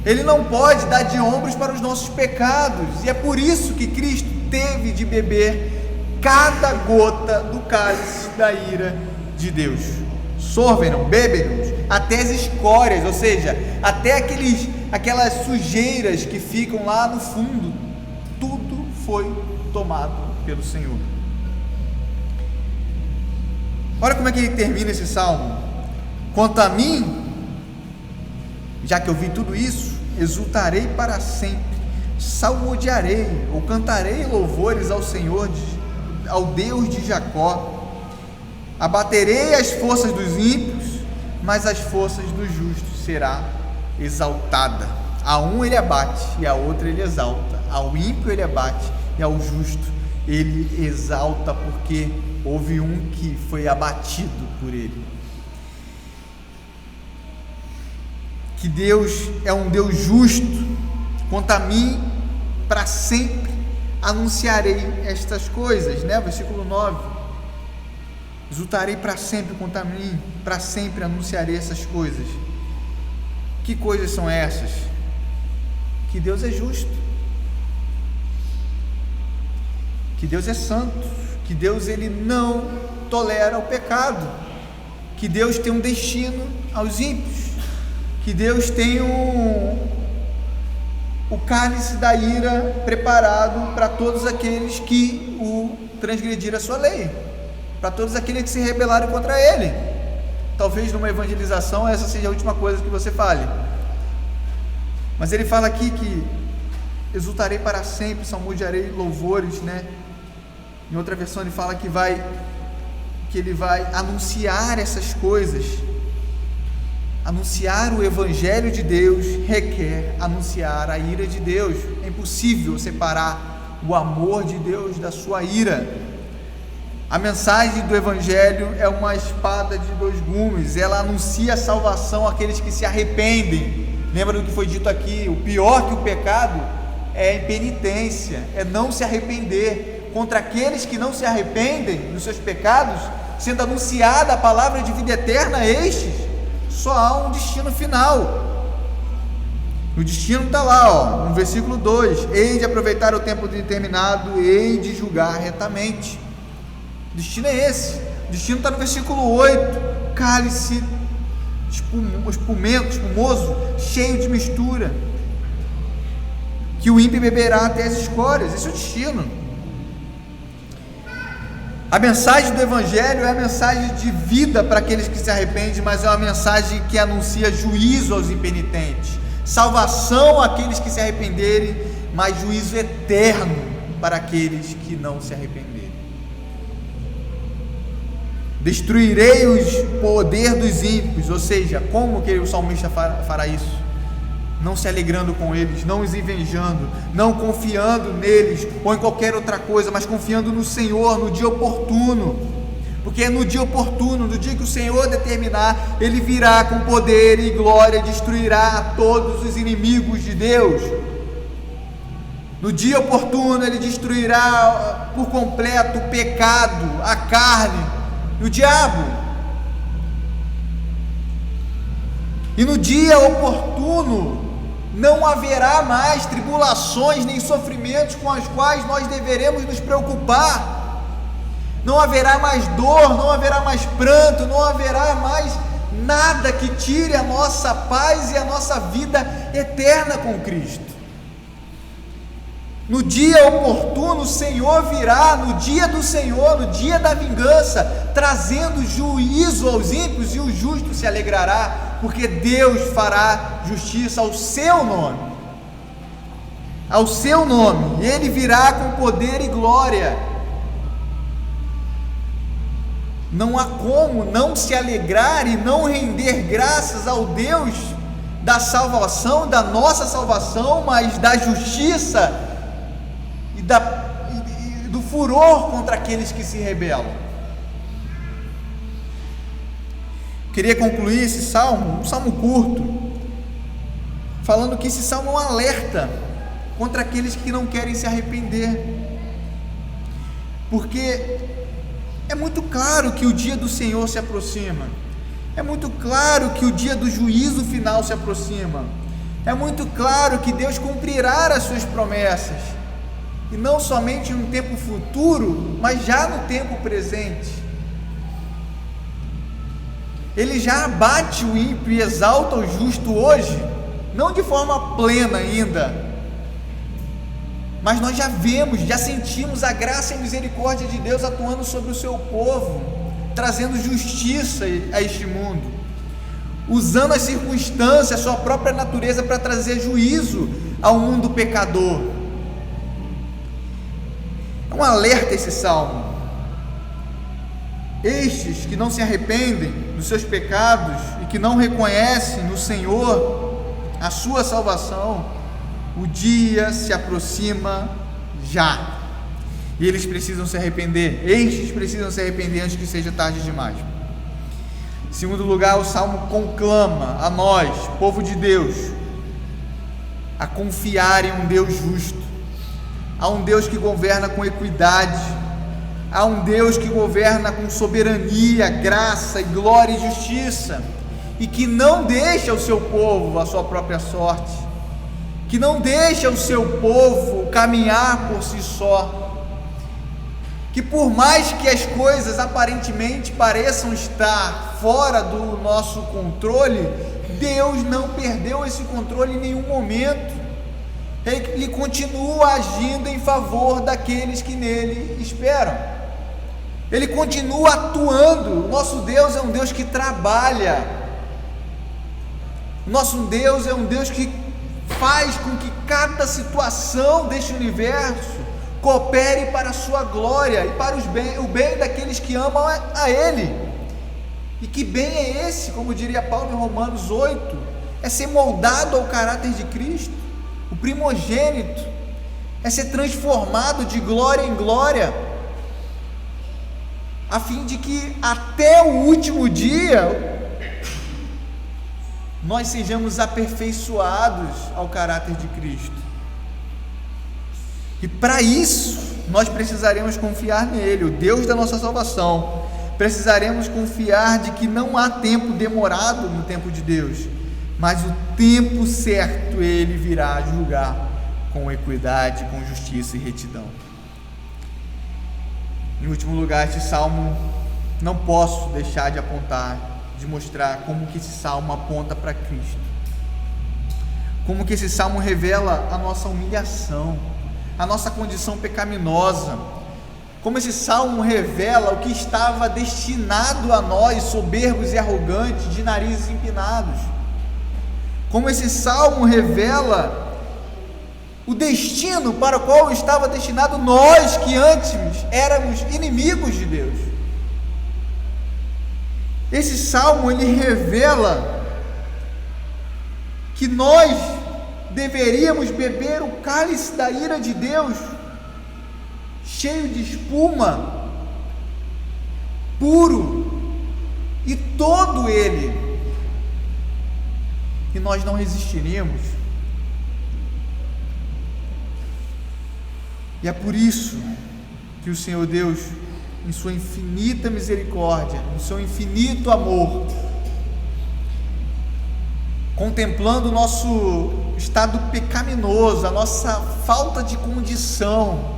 Ele não pode dar de ombros para os nossos pecados, e é por isso que Cristo teve de beber cada gota do cálice da ira de Deus. Sorvem-no, bebem-nos, até as escórias, ou seja, até aquelas sujeiras que ficam lá no fundo, tudo foi tomado pelo Senhor. Olha como é que ele termina esse salmo: quanto a mim, já que eu vi tudo isso, exultarei para sempre, salmodiarei ou cantarei louvores ao Senhor, ao Deus de Jacó. Abaterei as forças dos ímpios, mas as forças dos justos será exaltada. A um ele abate e a outra ele exalta. Ao ímpio ele abate e ao justo ele exalta, porque houve um que foi abatido por ele. Que Deus é um Deus justo. Quanto a mim, para sempre anunciarei estas coisas, né? Versículo 9: exultarei para sempre, quanto a mim, para sempre anunciarei essas coisas. Que coisas são essas? Que Deus é justo, que Deus é santo, que Deus ele não tolera o pecado, que Deus tem um destino aos ímpios, que Deus tem o cálice da ira preparado para todos aqueles que o transgrediram a sua lei, para todos aqueles que se rebelaram contra ele. Talvez numa evangelização essa seja a última coisa que você fale, mas ele fala aqui que exultarei para sempre, salmodiarei louvores, né? Em outra versão ele fala que ele vai anunciar essas coisas. Anunciar o Evangelho de Deus requer anunciar a ira de Deus. É impossível separar o amor de Deus da sua ira. A mensagem do Evangelho é uma espada de dois gumes. Ela anuncia a salvação àqueles que se arrependem. Lembra do que foi dito aqui? O pior que o pecado é a impenitência, é não se arrepender. Contra aqueles que não se arrependem dos seus pecados, sendo anunciada a palavra de vida eterna a estes, só há um destino final. O destino está lá, no versículo 2: hei de aproveitar o tempo determinado, hei de julgar retamente. O destino é esse. O destino está no versículo 8: cálice espumoso, cheio de mistura, que o ímpio beberá até as escórias. Esse é o destino. A mensagem do Evangelho é a mensagem de vida para aqueles que se arrependem, mas é uma mensagem que anuncia juízo aos impenitentes, salvação àqueles que se arrependerem, mas juízo eterno para aqueles que não se arrependerem. Destruirei o poder dos ímpios, ou seja, como que o salmista fará isso? Não se alegrando com eles, não os invejando, não confiando neles ou em qualquer outra coisa, mas confiando no Senhor no dia oportuno, porque é no dia oportuno, no dia que o Senhor determinar, Ele virá com poder e glória, destruirá a todos os inimigos de Deus. No dia oportuno Ele destruirá por completo o pecado, a carne e o diabo. E no dia oportuno não haverá mais tribulações nem sofrimentos com as quais nós deveremos nos preocupar. Não haverá mais dor, não haverá mais pranto, não haverá mais nada que tire a nossa paz e a nossa vida eterna com Cristo. No dia oportuno o Senhor virá, no dia do Senhor, no dia da vingança, trazendo juízo aos ímpios, e o justo se alegrará, porque Deus fará justiça ao seu nome. Ao seu nome, Ele virá com poder e glória. Não há como não se alegrar e não render graças ao Deus da salvação, da nossa salvação, mas da justiça e do furor contra aqueles que se rebelam. Queria concluir esse salmo, um salmo curto, falando que esse salmo é um alerta contra aqueles que não querem se arrepender, porque é muito claro que o dia do Senhor se aproxima, é muito claro que o dia do juízo final se aproxima, é muito claro que Deus cumprirá as suas promessas, e não somente no tempo futuro, mas já no tempo presente. Ele já abate o ímpio e exalta o justo hoje, não de forma plena ainda, mas nós já vemos, já sentimos a graça e misericórdia de Deus atuando sobre o seu povo, trazendo justiça a este mundo, usando as circunstâncias, a sua própria natureza para trazer juízo ao mundo pecador. É um alerta esse salmo. Estes que não se arrependem dos seus pecados e que não reconhecem no Senhor a sua salvação, o dia se aproxima já, e eles precisam se arrepender. Estes precisam se arrepender antes que seja tarde demais. Em segundo lugar, o salmo conclama a nós, povo de Deus, a confiar em um Deus justo, a um Deus que governa com equidade, a um Deus que governa com soberania, graça, glória e justiça, e que não deixa o seu povo à sua própria sorte, que não deixa o seu povo caminhar por si só, que por mais que as coisas aparentemente pareçam estar fora do nosso controle, Deus não perdeu esse controle em nenhum momento. Ele continua agindo em favor daqueles que nele esperam. Ele continua atuando. O nosso Deus é um Deus que trabalha. O nosso Deus é um Deus que faz com que cada situação deste universo coopere para a sua glória e para o bem daqueles que amam a Ele. E que bem é esse, como diria Paulo em Romanos 8, é ser moldado ao caráter de Cristo. O primogênito é ser transformado de glória em glória, a fim de que até o último dia nós sejamos aperfeiçoados ao caráter de Cristo. E para isso nós precisaremos confiar nele, o Deus da nossa salvação. Precisaremos confiar de que não há tempo demorado no tempo de Deus, mas o tempo certo Ele virá julgar com equidade, com justiça e retidão. Em último lugar, este salmo, não posso deixar de apontar, de mostrar como que esse salmo aponta para Cristo, como que esse salmo revela a nossa humilhação, a nossa condição pecaminosa, como esse salmo revela o que estava destinado a nós, soberbos e arrogantes, de narizes empinados, como esse salmo revela o destino para o qual estava destinado nós, que antes éramos inimigos de Deus. Esse salmo, ele revela que nós deveríamos beber o cálice da ira de Deus, cheio de espuma, puro, e todo ele, e nós não resistiríamos. E é por isso que o Senhor Deus, em sua infinita misericórdia, em seu infinito amor, contemplando o nosso estado pecaminoso, a nossa falta de condição,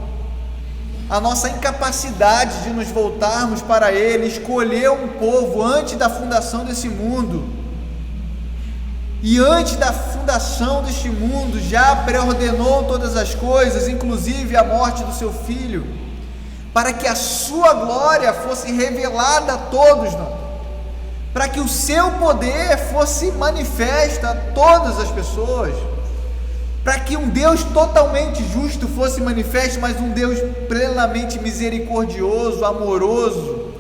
a nossa incapacidade de nos voltarmos para Ele, escolheu um povo antes da fundação desse mundo, e antes da fundação deste mundo já pré-ordenou todas as coisas, inclusive a morte do seu Filho, para que a sua glória fosse revelada a todos nós, para que o seu poder fosse manifesto a todas as pessoas, para que um Deus totalmente justo fosse manifesto, mas um Deus plenamente misericordioso, amoroso,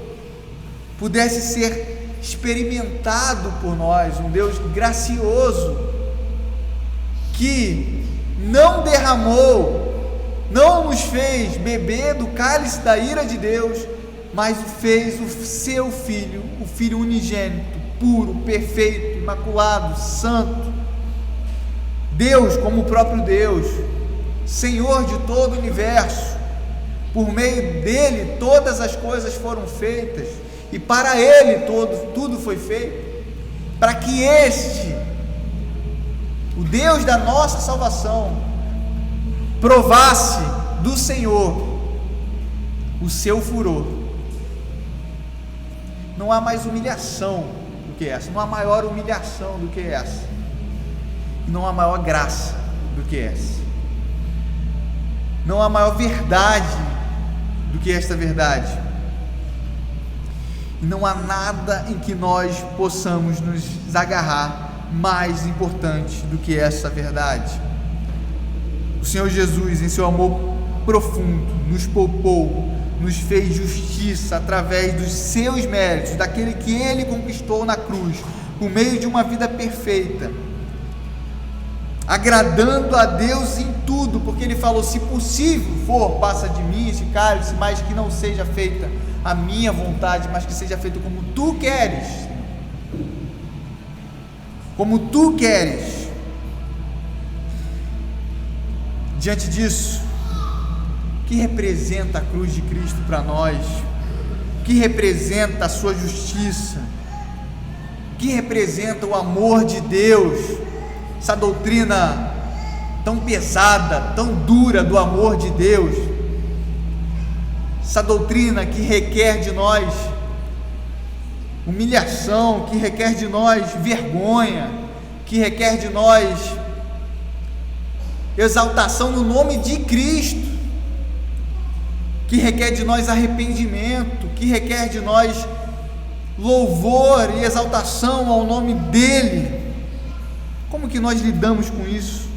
pudesse ser experimentado por nós, um Deus gracioso, que não derramou, não nos fez beber do cálice da ira de Deus, mas fez o seu Filho, o Filho unigênito, puro, perfeito, imaculado, santo, Deus como o próprio Deus, Senhor de todo o universo. Por meio dele todas as coisas foram feitas, e para ele tudo foi feito, para que este, o Deus da nossa salvação, provasse do Senhor o seu furor. Não há mais humilhação do que essa, não há maior humilhação do que essa, não há maior graça do que essa, não há maior verdade do que esta verdade, não há nada em que nós possamos nos agarrar mais importante do que essa verdade. O Senhor Jesus, em seu amor profundo, nos poupou, nos fez justiça através dos seus méritos, daquele que Ele conquistou na cruz, por meio de uma vida perfeita, agradando a Deus em tudo, porque Ele falou: se possível for, passa de mim esse cálice, mas que não seja feita a minha vontade, mas que seja feito como Tu queres, como Tu queres. Diante disso, que representa a cruz de Cristo para nós, que representa a sua justiça, que representa o amor de Deus, essa doutrina tão pesada, tão dura do amor de Deus, essa doutrina que requer de nós humilhação, que requer de nós vergonha, que requer de nós exaltação no nome de Cristo, que requer de nós arrependimento, que requer de nós louvor e exaltação ao nome dEle. Como que nós lidamos com isso?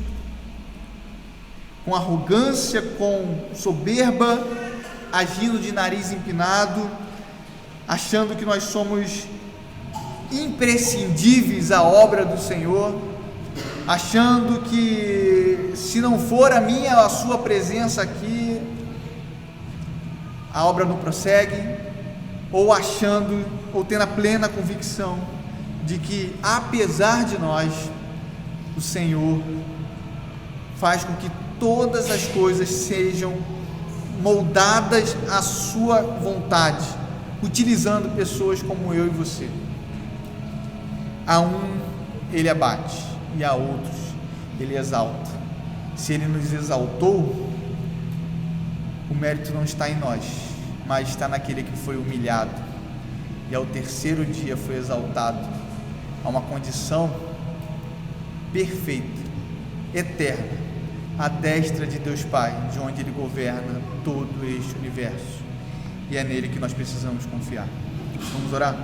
Com arrogância, com soberba, agindo de nariz empinado, achando que nós somos imprescindíveis à obra do Senhor, achando que se não for a sua presença aqui, a obra não prossegue, ou achando, ou tendo a plena convicção de que, apesar de nós, o Senhor faz com que todas as coisas sejam moldadas à sua vontade, utilizando pessoas como eu e você. A um Ele abate, e a outros Ele exalta. Se Ele nos exaltou, o mérito não está em nós, mas está naquele que foi humilhado, e ao terceiro dia foi exaltado a uma condição perfeita, eterna, à destra de Deus Pai, de onde Ele governa todo este universo, e é nele que nós precisamos confiar. Vamos orar?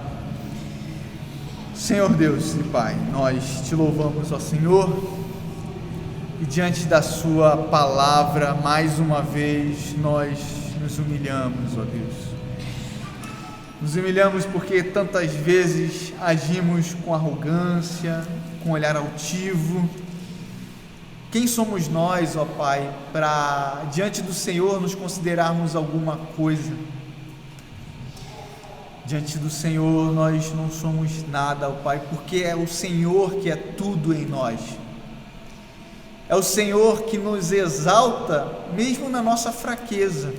Senhor Deus e Pai, nós te louvamos, ó Senhor, e diante da sua palavra, mais uma vez, nós nos humilhamos, ó Deus. Nos humilhamos porque tantas vezes agimos com arrogância, com olhar altivo. Quem somos nós, ó Pai, para diante do Senhor nos considerarmos alguma coisa? Diante do Senhor nós não somos nada, ó Pai, porque é o Senhor que é tudo em nós. É o Senhor que nos exalta mesmo na nossa fraqueza,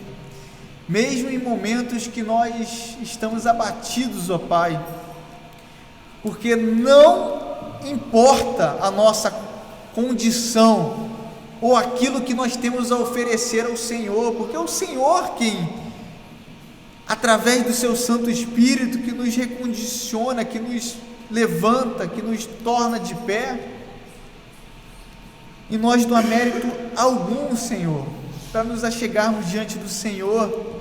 mesmo em momentos que nós estamos abatidos, ó Pai, porque não importa a nossa condição ou aquilo que nós temos a oferecer ao Senhor, porque é o Senhor quem, através do seu Santo Espírito, que nos recondiciona, que nos levanta, que nos torna de pé, e nós não há mérito algum, Senhor, para nos achegarmos diante do Senhor,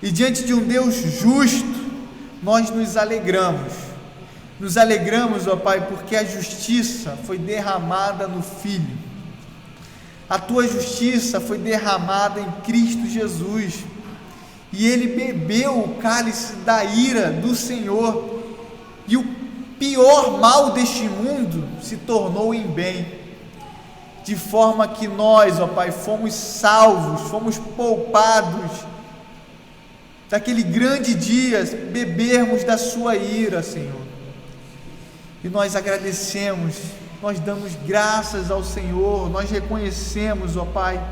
e diante de um Deus justo, nós nos alegramos, ó Pai, porque a justiça foi derramada no Filho, a Tua justiça foi derramada em Cristo Jesus, e Ele bebeu o cálice da ira do Senhor, e o pior mal deste mundo se tornou em bem, de forma que nós, ó Pai, fomos salvos, fomos poupados daquele grande dia, bebermos da sua ira, Senhor, e nós agradecemos, nós damos graças ao Senhor, nós reconhecemos, ó Pai,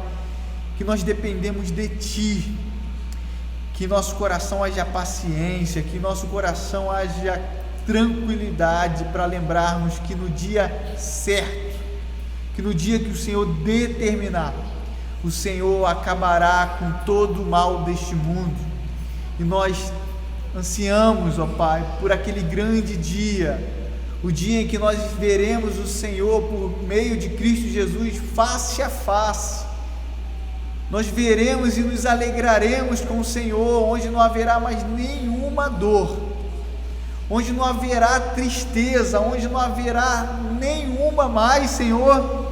que nós dependemos de Ti, que nosso coração haja paciência, que nosso coração haja tranquilidade para lembrarmos que no dia certo, que no dia que o Senhor determinar, o Senhor acabará com todo o mal deste mundo, e nós ansiamos, ó Pai, por aquele grande dia, o dia em que nós veremos o Senhor por meio de Cristo Jesus face a face, nós veremos e nos alegraremos com o Senhor, onde não haverá mais nenhuma dor, onde não haverá tristeza, onde não haverá nenhuma mais, Senhor,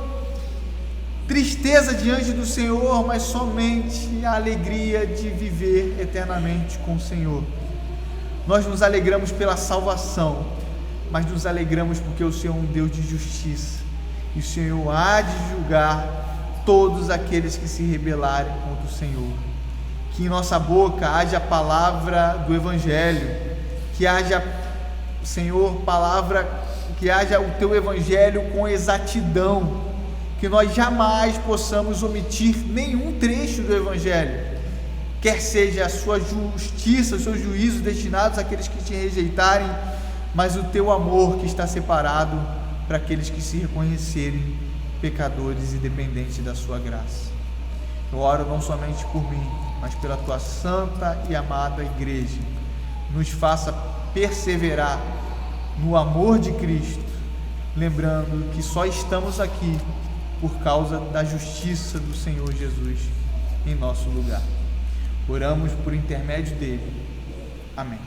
tristeza diante do Senhor, mas somente a alegria de viver eternamente com o Senhor. Nós nos alegramos pela salvação, mas nos alegramos porque o Senhor é um Deus de justiça, e o Senhor há de julgar todos aqueles que se rebelarem contra o Senhor. Que em nossa boca haja a palavra do Evangelho, que haja, Senhor, palavra, que haja o Teu Evangelho com exatidão, que nós jamais possamos omitir nenhum trecho do Evangelho, quer seja a sua justiça, os seus juízos destinados àqueles que te rejeitarem, mas o Teu amor que está separado para aqueles que se reconhecerem pecadores e dependentes da sua graça. Eu oro não somente por mim, mas pela Tua santa e amada igreja. Nos faça perseverar no amor de Cristo, lembrando que só estamos aqui por causa da justiça do Senhor Jesus em nosso lugar. Oramos por intermédio dele. Amém.